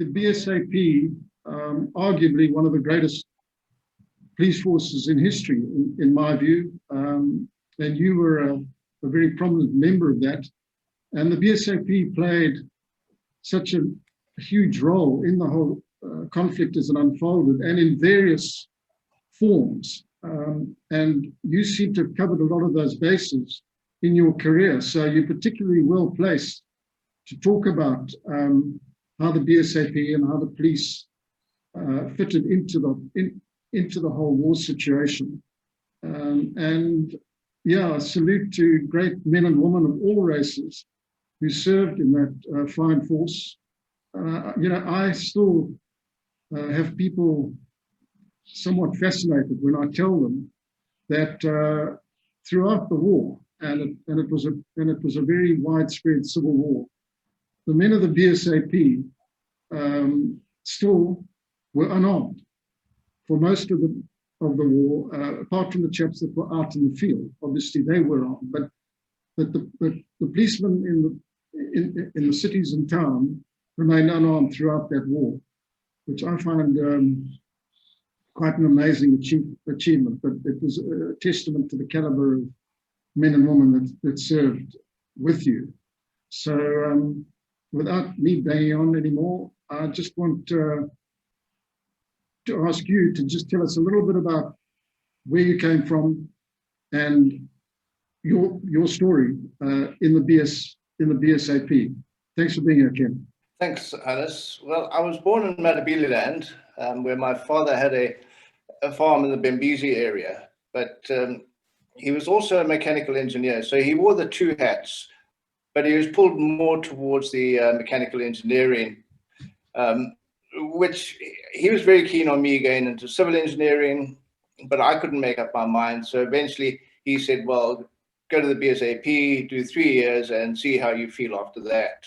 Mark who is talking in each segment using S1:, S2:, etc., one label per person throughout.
S1: the BSAP, arguably one of the greatest police forces in history, in my view, and you were a very prominent member of that. And the BSAP played such a huge role in the whole conflict as it unfolded, and in various forms. And you seem to have covered a lot of those bases in your career. So you're particularly well placed to talk about how the BSAP and how the police fitted into the whole war situation. And yeah, salute to great men and women of all races who served in that fine force. I still have people somewhat fascinated when I tell them that throughout the war, and it was a very widespread civil war, the men of the BSAP still were unarmed for most of the war, apart from the chaps that were out in the field. Obviously, they were armed, but the policemen in the cities and town remained unarmed throughout that war, which I find quite an amazing achievement. But it was a testament to the caliber of men and women that served with you. So without me banging on anymore, I just want to ask you to just tell us a little bit about where you came from and your story in the BSAP. Thanks for being here, Ken.
S2: Thanks, Hannes. Well, I was born in Matabeleland, where my father had a farm in the Bembezi area, but he was also a mechanical engineer, so he wore the two hats, but he was pulled more towards the mechanical engineering, which he was very keen on me going into civil engineering, but I couldn't make up my mind. So eventually he said, well, go to the BSAP, do 3 years and see how you feel after that.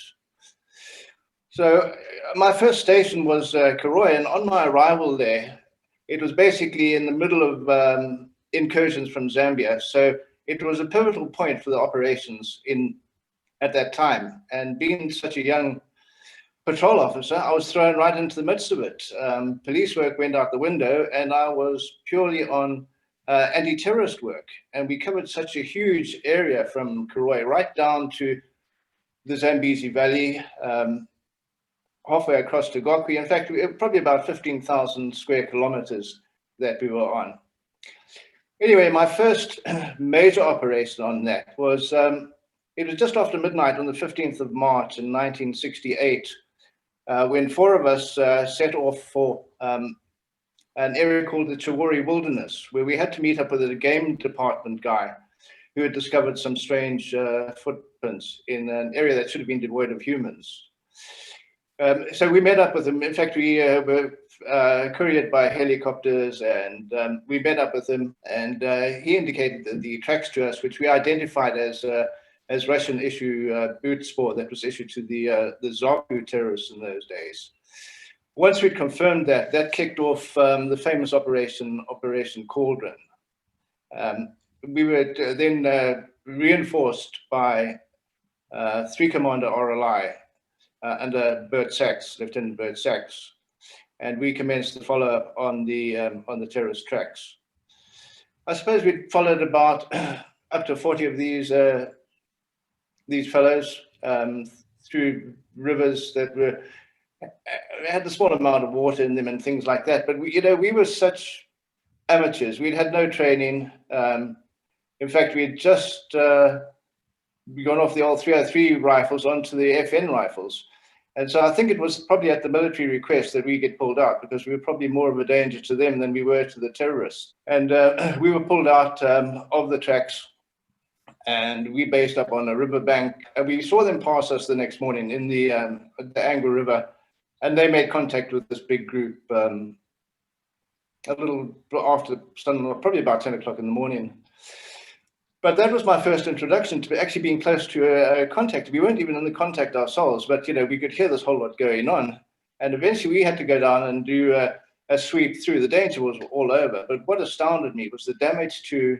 S2: So my first station was Karoi, and on my arrival there, it was basically in the middle of incursions from Zambia. So it was a pivotal point for the operations at that time. And being such a young patrol officer, I was thrown right into the midst of it. Police work went out the window, and I was purely on anti-terrorist work. And we covered such a huge area from Karoi right down to the Zambezi Valley, halfway across to Gokwe. In fact, probably about 15,000 square kilometers that we were on. Anyway, my first major operation on that was, it was just after midnight on the 15th of March in 1968, when 4 of us set off for an area called the Chawuri Wilderness, where we had to meet up with a game department guy who had discovered some strange footprints in an area that should have been devoid of humans. So we met up with him. In fact, we were couriered by helicopters, and we met up with him, and he indicated the tracks to us, which we identified as Russian issue boot spoor that was issued to the ZAPU terrorists in those days. Once we'd confirmed that, that kicked off the famous Operation Cauldron. We were then reinforced by 3 Commander RLI under Lieutenant Bert Sachs, and we commenced the follow on the terrorist tracks. I suppose we followed about up to 40 of these fellows through rivers that had a small amount of water in them and things like that. But we were such amateurs. We'd had no training. In fact, we had just gone off the old 303 rifles onto the FN rifles. And so I think it was probably at the military request that we get pulled out, because we were probably more of a danger to them than we were to the terrorists. And we were pulled out of the tracks, and we based up on a riverbank. And we saw them pass us the next morning in the Angwa River, and they made contact with this big group a little after sun, probably about 10 o'clock in the morning. But that was my first introduction to actually being close to a contact. We weren't even in the contact ourselves, but we could hear this whole lot going on. And eventually we had to go down and do a sweep through. The danger was all over. But what astounded me was the damage to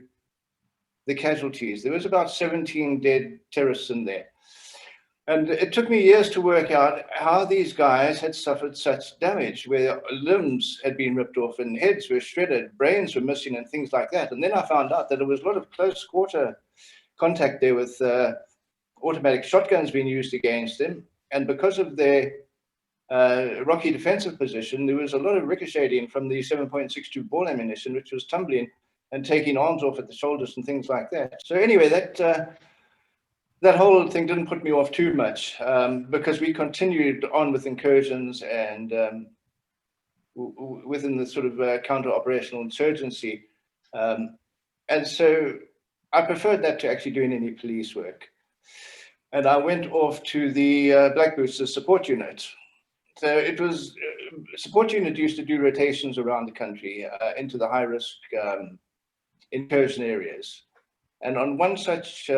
S2: the casualties. There was about 17 dead terrorists in there. And it took me years to work out how these guys had suffered such damage, where limbs had been ripped off and heads were shredded, brains were missing and things like that. And then I found out that there was a lot of close quarter contact there with automatic shotguns being used against them. And because of their rocky defensive position, there was a lot of ricocheting from the 7.62 ball ammunition, which was tumbling and taking arms off at the shoulders and things like that. So anyway, that whole thing didn't put me off too much, because we continued on with incursions and within the sort of counter-operational insurgency. And so I preferred that to actually doing any police work. And I went off to the Black Boots, the support unit. So it was, support unit used to do rotations around the country into the high-risk incursion areas. And on one such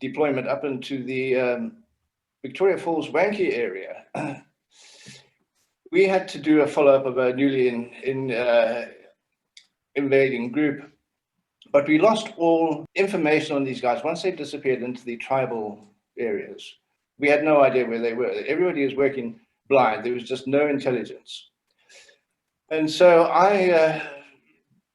S2: deployment up into the Victoria Falls Wankie area, we had to do a follow-up of a newly invading group, but we lost all information on these guys once they disappeared into the tribal areas. We had no idea where they were. Everybody was working blind. There was just no intelligence. And so I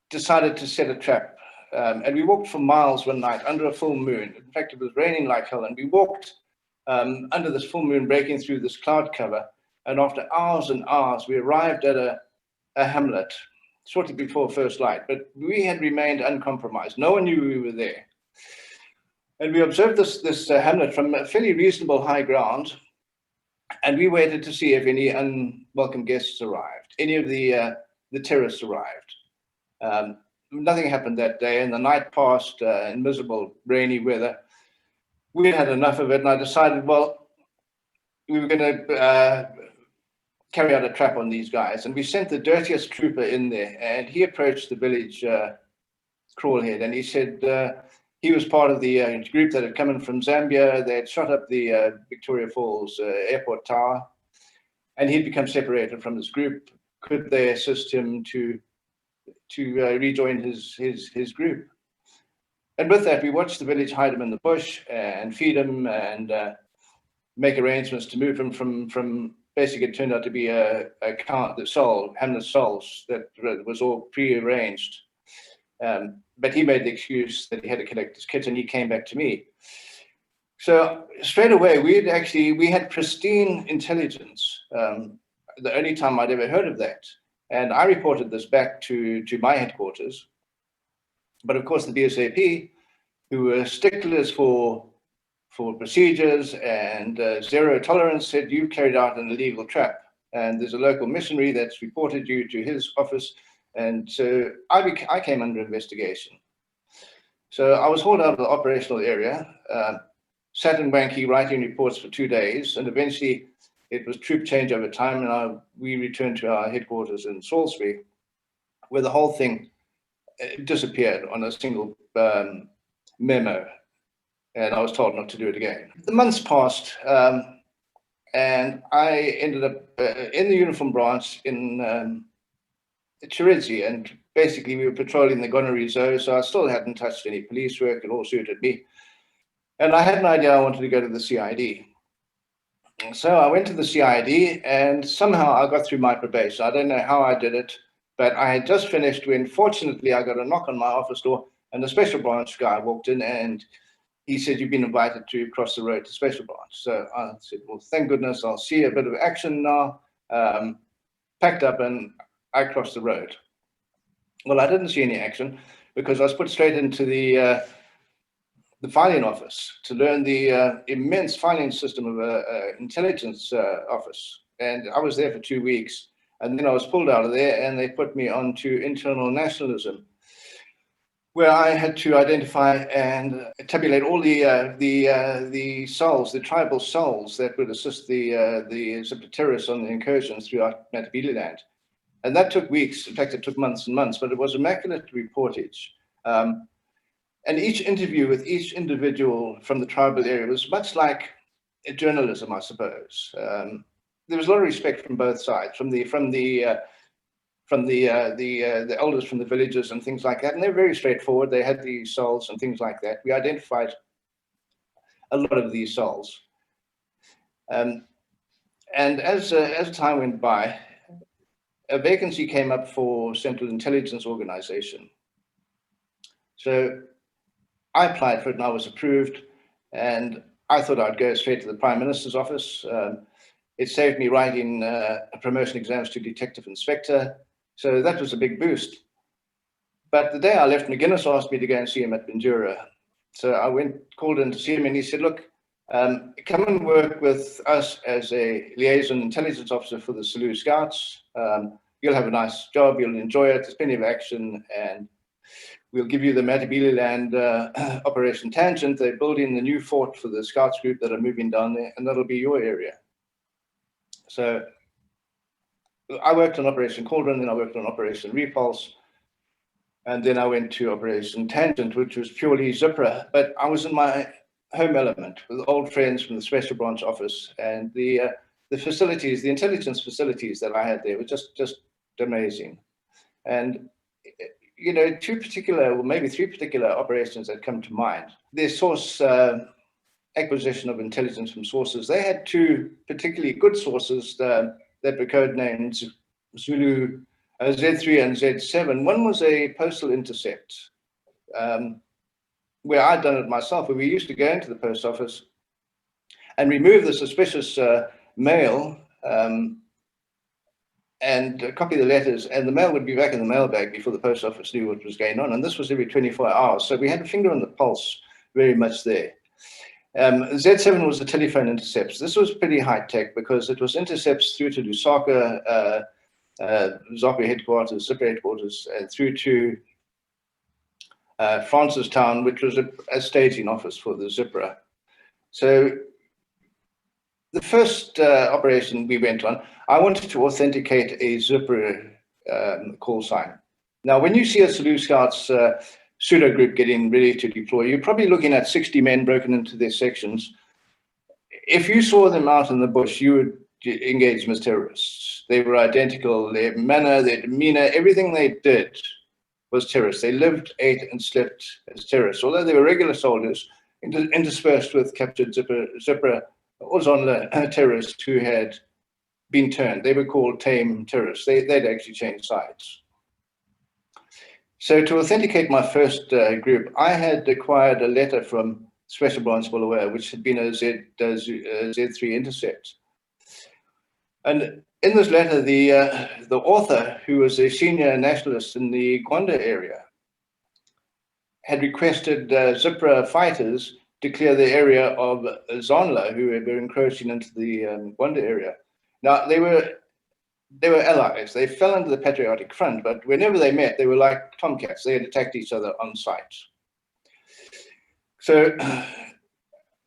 S2: decided to set a trap. And we walked for miles one night under a full moon. In fact, it was raining like hell. And we walked under this full moon, breaking through this cloud cover. And after hours and hours, we arrived at a hamlet shortly before first light. But we had remained uncompromised. No one knew we were there. And we observed this hamlet from a fairly reasonable high ground. And we waited to see if any unwelcome guests arrived, any of the terrorists arrived. Nothing happened that day, and the night passed in miserable, rainy weather. We had enough of it, and I decided, well, we were going to carry out a trap on these guys. And we sent the dirtiest trooper in there, and he approached the village crawlhead, and he said he was part of the group that had come in from Zambia. They had shot up the Victoria Falls airport tower, and he'd become separated from this group. Could they assist him to rejoin his group? And with that, we watched the village hide him in the bush and feed him and make arrangements to move him from basically, it turned out to be a Hamlet Souls that was all pre-arranged. But he made the excuse that he had to collect his kit, and he came back to me. So straight away, we had pristine intelligence. The only time I'd ever heard of that. And I reported this back to my headquarters. But of course, the BSAP, who were sticklers for procedures and zero tolerance, said, "You've carried out an illegal trap. And there's a local missionary that's reported you to his office." And so I came under investigation. So I was hauled out of the operational area, sat in Wankie writing reports for 2 days, and eventually it was troop change over time, and we returned to our headquarters in Salisbury, where the whole thing disappeared on a single memo, and I was told not to do it again. The months passed, and I ended up in the uniform branch in Chiridzi, and basically we were patrolling the Gonorrhea zone, so I still hadn't touched any police work. It all suited me. And I had an idea I wanted to go to the CID. So I went to the CID, and somehow I got through my probation. I don't know how I did it, but I had just finished when, fortunately, I got a knock on my office door, and the special branch guy walked in, and he said, "You've been invited to cross the road to special branch." So I said, "Well, thank goodness, I'll see a bit of action now." Packed up, and I crossed the road. Well, I didn't see any action because I was put straight into the filing office to learn the immense filing system of an intelligence office. And I was there for 2 weeks, and then I was pulled out of there, and they put me onto internal nationalism, where I had to identify and tabulate all the cells, the tribal cells that would assist the terrorists on the incursions throughout Matabeleland. And that took weeks. In fact, it took months and months, but it was immaculate reportage. And each interview with each individual from the tribal area was much like journalism, I suppose. There was a lot of respect from both sides, from the elders from the villages and things like that. And they were very straightforward. They had the cells and things like that. We identified a lot of these cells. And as time went by, a vacancy came up for Central Intelligence Organization. So I applied for it and I was approved, and I thought I'd go straight to the Prime Minister's office. It saved me writing promotion exams to detective inspector. So that was a big boost. But the day I left, McGuinness asked me to go and see him at Bandura. So I called in to see him, and he said, look, come and work with us as a liaison intelligence officer for the Selous Scouts. You'll have a nice job, you'll enjoy it, there's plenty of action, and we'll give you the Matabeleland Operation Tangent. They're building the new fort for the Scouts group that are moving down there, and that'll be your area. So I worked on Operation Cauldron, then I worked on Operation Repulse, and then I went to Operation Tangent, which was purely Zipra. But I was in my home element with old friends from the Special Branch Office, and the facilities, the intelligence facilities that I had there were just amazing. And you know, two particular, or maybe three particular operations that come to mind. Their source acquisition of intelligence from sources. They had two particularly good sources that were codenamed Zulu Z3 and Z7. One was a postal intercept, where I'd done it myself, where we used to go into the post office and remove the suspicious mail and copy the letters, and the mail would be back in the mailbag before the post office knew what was going on. And this was every 24 hours. So we had a finger on the pulse very much there. Z7 was the telephone intercepts. This was pretty high tech because it was intercepts through to Lusaka, ZOPA headquarters, Zipper headquarters, and through to Francistown, which was a staging office for the Zipper. So the first operation we went on, I wanted to authenticate a Zipper call sign. Now, when you see a Selous Scouts pseudo group getting ready to deploy, you're probably looking at 60 men broken into their sections. If you saw them out in the bush, you would engage them as terrorists. They were identical. Their manner, their demeanor, everything they did was terrorist. They lived, ate, and slept as terrorists. Although they were regular soldiers, interspersed with captured Zipper or Zonla terrorists who had been turned. They were called tame terrorists. They'd actually changed sides. So to authenticate my first group, I had acquired a letter from Special Branch Bulawayo, which had been a Z3 intercept. And in this letter, the author, who was a senior nationalist in the Gwanda area, had requested Zipra fighters to clear the area of Zonla, who were encroaching into the Gwanda area. Now, they were allies. They fell under the Patriotic Front, but whenever they met, they were like tomcats. They had attacked each other on sight. So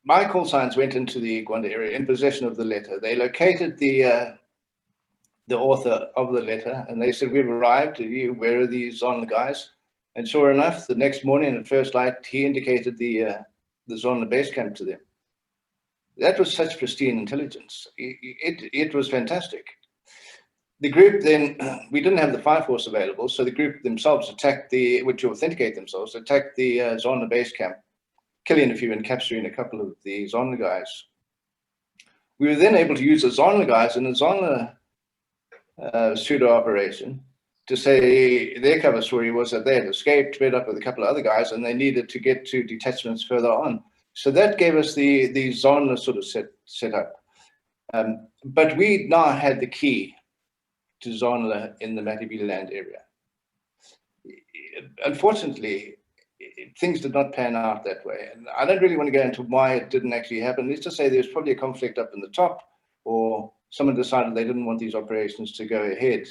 S2: my call signs went into the Gwanda area in possession of the letter. They located the author of the letter, and they said, we've arrived. Where are these Zonla guys? And sure enough, the next morning at first light, he indicated the Zonla base camp to them. That was such pristine intelligence. It was fantastic. The group then, we didn't have the fire force available, so the group themselves attacked to authenticate themselves, attacked the Zonla base camp, killing a few and capturing a couple of the Zonla guys. We were then able to use the Zonla guys in a Zonla pseudo operation to say their cover story was that they had escaped, met up with a couple of other guys, and they needed to get to detachments further on. So that gave us the Zonla sort of set up. But we now had the key to Zonla in the Matabeleland area. Unfortunately, things did not pan out that way. And I don't really want to go into why it didn't actually happen. Let's just say there's probably a conflict up in the top, or someone decided they didn't want these operations to go ahead.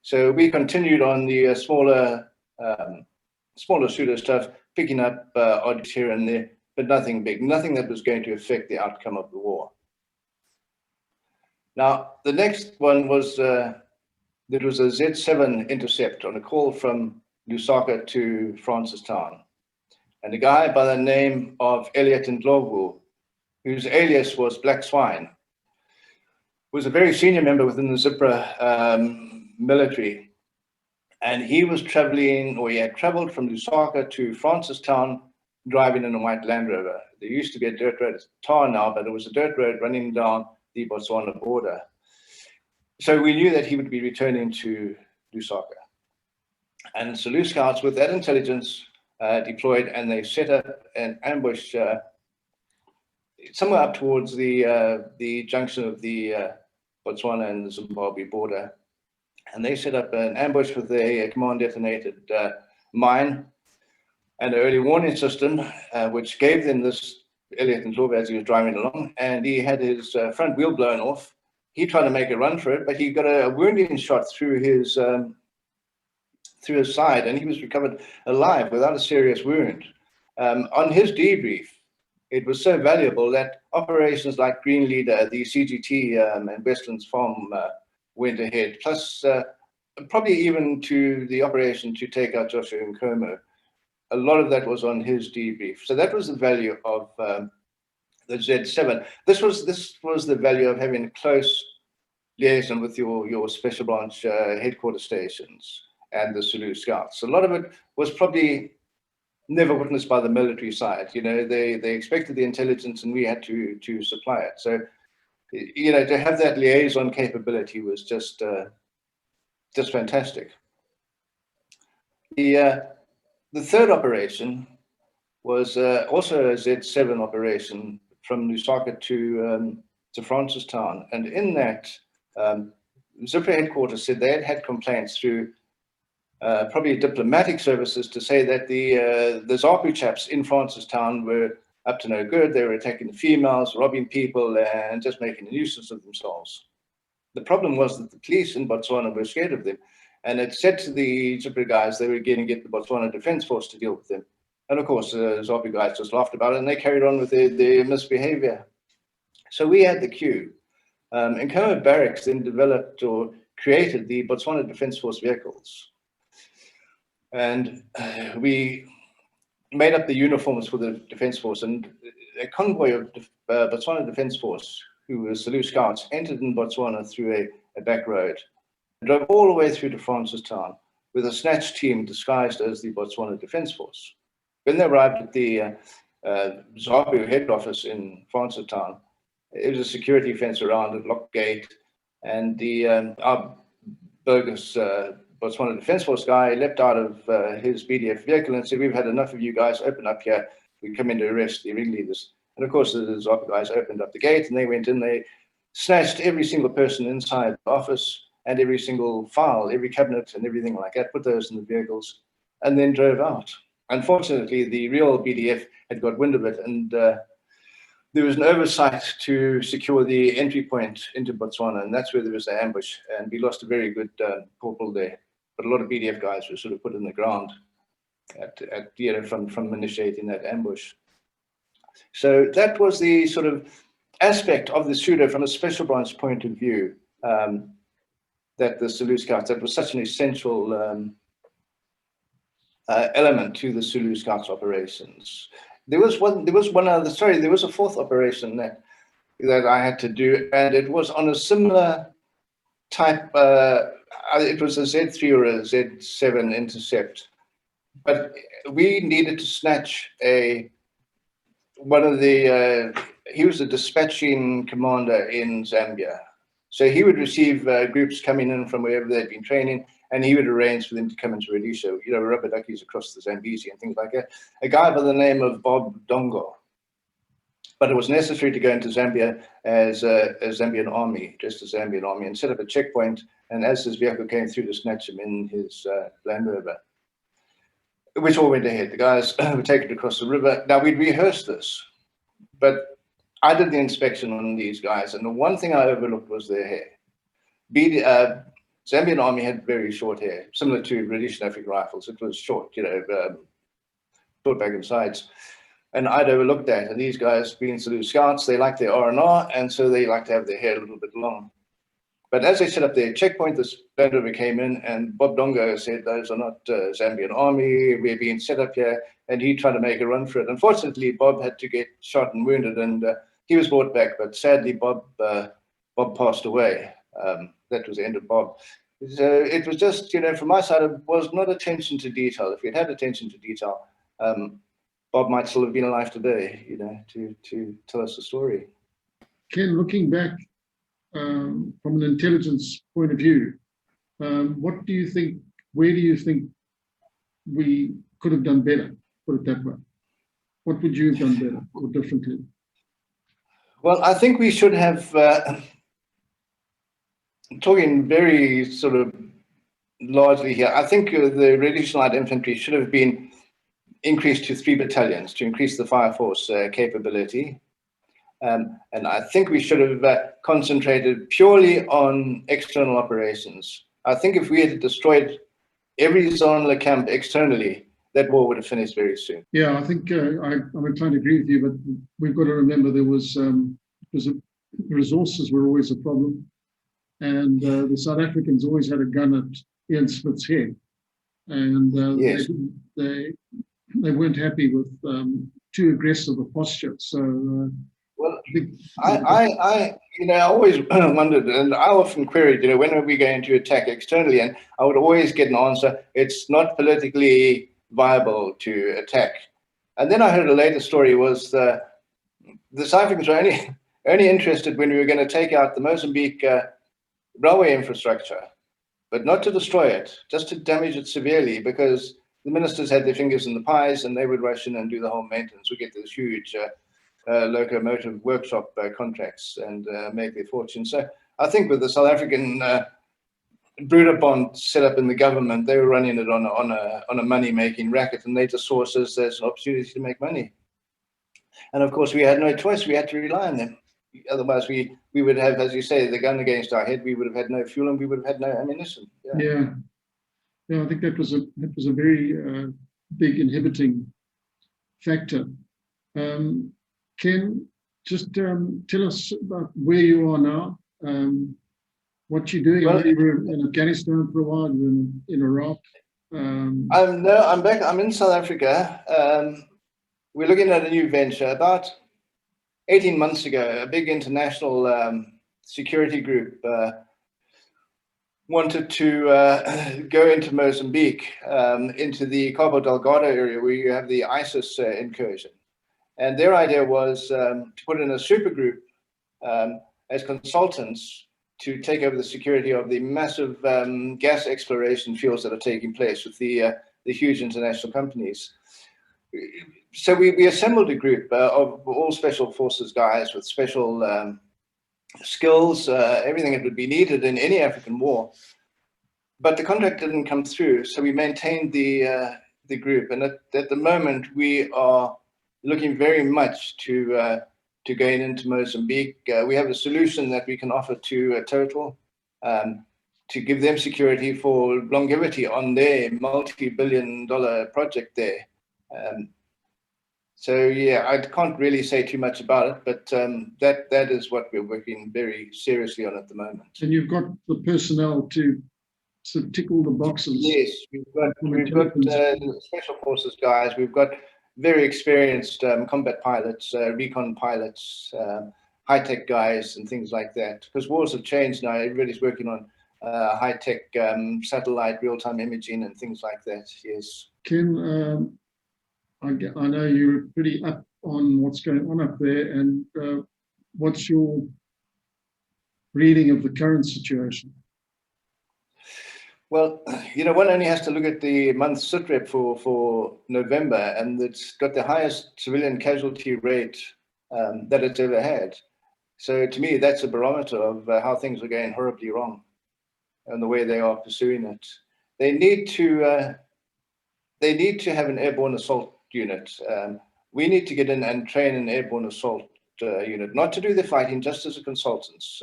S2: So we continued on the smaller pseudo stuff, picking up odds here and there, but nothing big, nothing that was going to affect the outcome of the war. Now, the next one was, there was a Z7 intercept on a call from Lusaka to Francistown. And a guy by the name of Elliot Ndlovu, whose alias was Black Swine, was a very senior member within the Zipra military. And he was traveling, or he had traveled from Lusaka to Francistown driving in a white Land Rover. There used to be a dirt road, it's tar now, but it was a dirt road running down the Botswana border. So we knew that he would be returning to Lusaka. And Zulu Scouts, with that intelligence deployed, and they set up an ambush somewhere up towards the junction of the Botswana and the Zimbabwe border. And they set up an ambush with a command detonated mine and an early warning system, which gave them this Elliot and Zorba as he was driving along, and he had his front wheel blown off. He tried to make a run for it, but he got a wounding shot through his side, and he was recovered alive without a serious wound. On his debrief, it was so valuable that operations like Green Leader, the CGT, and Westlands Farm went ahead, plus probably even to the operation to take out Joshua Nkomo. A lot of that was on his debrief. So that was the value of the Z7. This was the value of having a close liaison with your special branch headquarters stations and the Zulu Scouts. A lot of it was probably never witnessed by the military side. You know, they expected the intelligence, and we had to supply it. So, you know, to have that liaison capability was just fantastic. The third operation was also a Z7 operation from Lusaka to Francistown, and in that, Zipper headquarters said they had complaints through probably diplomatic services to say that the ZAPU chaps in Francistown were up to no good. They were attacking the females, robbing people, and just making a nuisance of themselves. The problem was that the police in Botswana were scared of them, and it said to the Zipper guys they were going to get the Botswana Defence Force to deal with them. And of course, the ZAPU guys just laughed about it, and they carried on with their misbehavior. So we had the queue. Nkomo Barracks then developed or created the Botswana Defence Force vehicles. And we made up the uniforms for the Defence Force, and a convoy of Botswana Defence Force, who were Zulu Scouts, entered in Botswana through a back road, drove all the way through to Francistown with a snatch team disguised as the Botswana Defence Force. When they arrived at the ZAPU head office in Francistown, it was a security fence around it, locked gate, and our bogus Botswana Defence Force guy leapt out of his BDF vehicle and said, "We've had enough of you guys, open up here, we come in to arrest the ringleaders." And of course the ZAPU guys opened up the gate, and they went in, they snatched every single person inside the office and every single file, every cabinet and everything like that, put those in the vehicles, and then drove out. Unfortunately, the real BDF had got wind of it, and there was an oversight to secure the entry point into Botswana, and that's where there was the ambush, and we lost a very good corporal there. But a lot of BDF guys were sort of put in the ground from initiating that ambush. So that was the sort of aspect of the pseudo from a special branch point of view, that the Zulu Scouts, that was such an essential element to the Zulu Scouts operations. There was a fourth operation that I had to do, and it was on a similar type, it was a Z3 or a Z7 intercept, but we needed to snatch he was a dispatching commander in Zambia. So he would receive groups coming in from wherever they'd been training, and he would arrange for them to come into Rhodesia, you know, rubber duckies across the Zambezi and things like that. A guy by the name of Bob Dongo. But it was necessary to go into Zambia as a Zambian army, just a Zambian army, and set up a checkpoint. And as his vehicle came through, to snatch him in his Land Rover, which all went ahead. The guys were taken across the river. Now, we'd rehearsed this, but I did the inspection on these guys, and the one thing I overlooked was their hair. Zambian army had very short hair, similar to Rhodesian African rifles. It was short, you know, short back and sides. And I'd overlooked that. And these guys, being Zulu Scouts, they like their R&R, and so they like to have their hair a little bit long. But as they set up their checkpoint, this Land Rover came in, and Bob Dongo said, "Those are not Zambian army, we're being set up here," and he tried to make a run for it. Unfortunately, Bob had to get shot and wounded, and he was brought back, but sadly, Bob passed away. That was the end of Bob. So it was just, you know, from my side, it was not attention to detail. If we'd had attention to detail, Bob might still have been alive today, to tell us the story.
S1: Ken, looking back from an intelligence point of view, what do you think, where do you think we could have done better, put it that way? What would you have done better or differently?
S2: Well, I think we should have, talking very sort of largely here, I think the Rhodesian Light Infantry should have been increased to 3 battalions to increase the fire force capability. And I think we should have concentrated purely on external operations. I think if we had destroyed every Zonla camp externally, that war would have finished very soon.
S1: Yeah, I think I'm inclined to agree with you, but we've got to remember there was resources were always a problem, and the South Africans always had a gun at Ian Smith's head, and
S2: Yes.
S1: they weren't happy with too aggressive a posture. So
S2: well, I always wondered, and I often queried, when are we going to attack externally? And I would always get an answer: it's not politically viable to attack. And then I heard a later story was the South Africans were only interested when we were going to take out the Mozambique railway infrastructure, but not to destroy it, just to damage it severely, because the ministers had their fingers in the pies and they would rush in and do the whole maintenance. We get those huge locomotive workshop contracts and make their fortune. So I think with the South African Broederbond set up in the government, they were running it on a money-making racket, and they just saw us as an opportunity to make money. And of course, we had no choice. We had to rely on them. Otherwise, we would have, as you say, the gun against our head. We would have had no fuel and we would have had no ammunition.
S1: Yeah. I think that was a very big inhibiting factor. Ken, just tell us about where you are now, what you're doing.
S2: Well,
S1: you were in Afghanistan for a while, you were in Iraq.
S2: I'm back. I'm in South Africa. We're looking at a new venture. About 18 months ago, a big international security group wanted to go into Mozambique, into the Cabo Delgado area where you have the ISIS incursion. And their idea was to put in a super group as consultants to take over the security of the massive gas exploration fields that are taking place with the huge international companies. So we assembled a group of all special forces guys with special skills, everything that would be needed in any African war. But the contract didn't come through, so we maintained the group. And at the moment, we are looking very much to gain into Mozambique. We have a solution that we can offer to Total to give them security for longevity on their multi-billion-dollar project there. So yeah, I can't really say too much about it, but that is what we're working very seriously on at the moment.
S1: And you've got the personnel to tick all the boxes.
S2: Yes, we've got special forces guys. We've got very experienced combat pilots, recon pilots, high-tech guys, and things like that. Because wars have changed now. Everybody's working on high-tech satellite real-time imaging and things like that. Yes.
S1: Ken, I know you're pretty up on what's going on up there, and what's your reading of the current situation?
S2: Well, one only has to look at the month SITREP for November, and it's got the highest civilian casualty rate that it's ever had. So to me, that's a barometer of how things are going horribly wrong and the way they are pursuing it. They need to have an airborne assault unit. We need to get in and train an airborne assault unit, not to do the fighting, just as a consultants,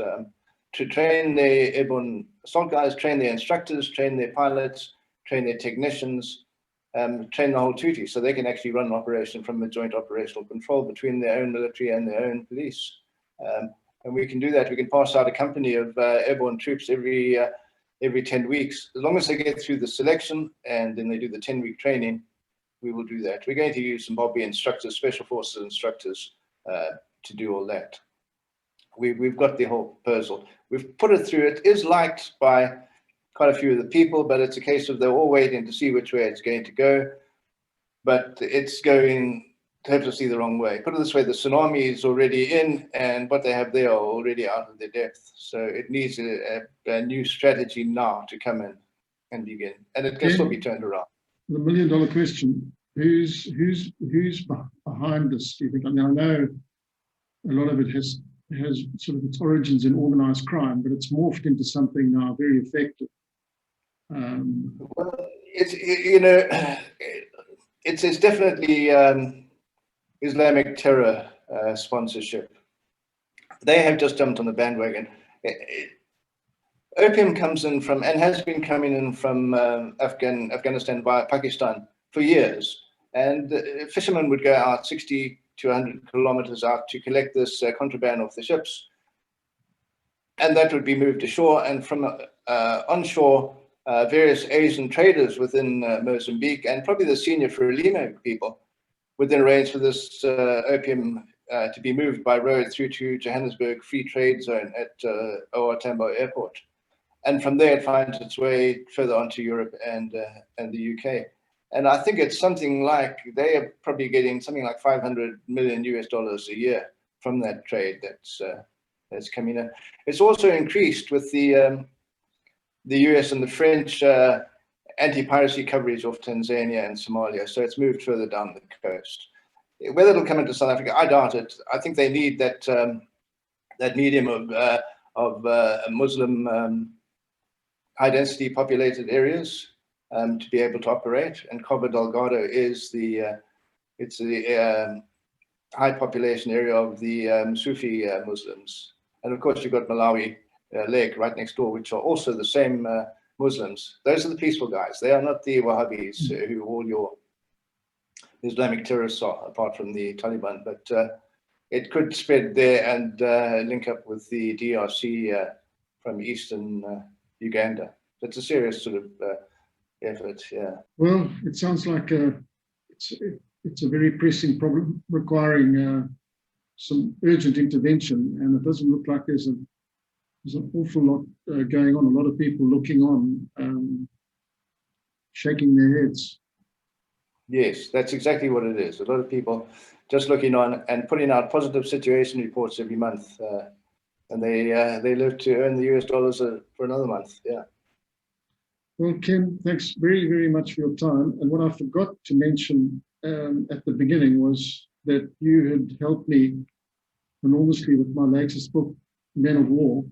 S2: to train the airborne assault guys, train their instructors, train their pilots, train their technicians, train the whole tutti, so they can actually run an operation from a joint operational control between their own military and their own police. And we can do that. We can pass out a company of airborne troops every 10 weeks. As long as they get through the selection and then they do the 10-week training, we will do that. We're going to use Zimbabwe instructors, special forces instructors to do all that. We've got the whole proposal. We've put it through. It is liked by quite a few of the people, but it's a case of they're all waiting to see which way it's going to go. But it's going hopelessly the wrong way. Put it this way, the tsunami is already in, and what they have there are already out of their depth. So it needs a new strategy now to come in and begin, and it can still be turned around.
S1: The million-dollar question: who's behind this? Do you think? I mean, I know a lot of it has sort of its origins in organized crime, but it's morphed into something now very effective.
S2: Well, it's definitely Islamic terror sponsorship. They have just jumped on the bandwagon. Opium comes in from, and has been coming in from Afghanistan via Pakistan for years. And fishermen would go out 60 to 100 kilometers out to collect this contraband off the ships. And that would be moved ashore, and from onshore, various Asian traders within Mozambique, and probably the senior Frelimo people, would then arrange for this opium to be moved by road through to Johannesburg Free Trade Zone at OR Tambo Airport. And from there, it finds its way further onto Europe and the UK. And I think it's something like, they are probably getting something like $500 million a year from that trade that's coming in. It's also increased with the US and the French anti-piracy coverage off Tanzania and Somalia. So it's moved further down the coast. Whether it'll come into South Africa, I doubt it. I think they need that medium of Muslim high-density populated areas to be able to operate. And Cabo Delgado is the high population area of the Sufi Muslims. And of course, you've got Malawi Lake right next door, which are also the same Muslims. Those are the peaceful guys. They are not the Wahhabis who all your Islamic terrorists are, apart from the Taliban. But it could spread there and link up with the DRC from eastern Uganda. So it's a serious sort of effort, yeah.
S1: Well, it sounds like it's a very pressing problem requiring some urgent intervention, and it doesn't look like there's an awful lot going on. A lot of people looking on, shaking their heads.
S2: Yes, that's exactly what it is. A lot of people just looking on and putting out positive situation reports every month, and they live to earn the US dollars for another month. Yeah.
S1: Well, Ken, thanks very, very much for your time. And what I forgot to mention at the beginning was that you had helped me enormously with my latest book, Men of War.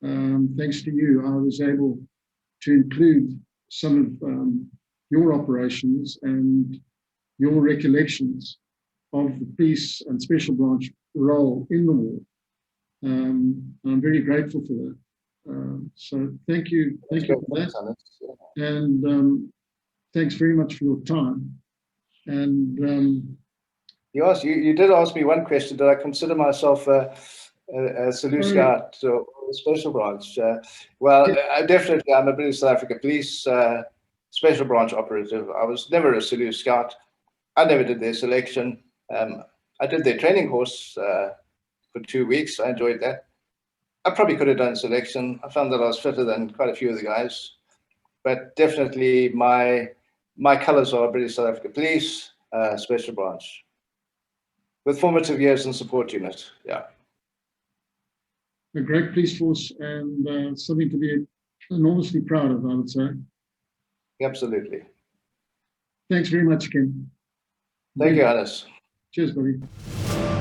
S1: Thanks to you, I was able to include some of your operations and your recollections of the police and special branch role in the war. I'm very grateful for that. So thank you for that. And thanks very much for your time. And
S2: you did ask me one question: did I consider myself a salute scout or a special branch? Well, definitely, I'm a British South Africa Police special branch operative. I was never a salute scout. I never did their selection. I did their training course for 2 weeks. I enjoyed that. I probably could have done selection. I found that I was fitter than quite a few of the guys. But definitely my colors are British South Africa Police special branch with formative years and support unit. Yeah.
S1: A great police force, and something to be enormously proud of, I would say.
S2: Absolutely.
S1: Thanks very much, Ken.
S2: Thank you, Hannes.
S1: Cheers, buddy.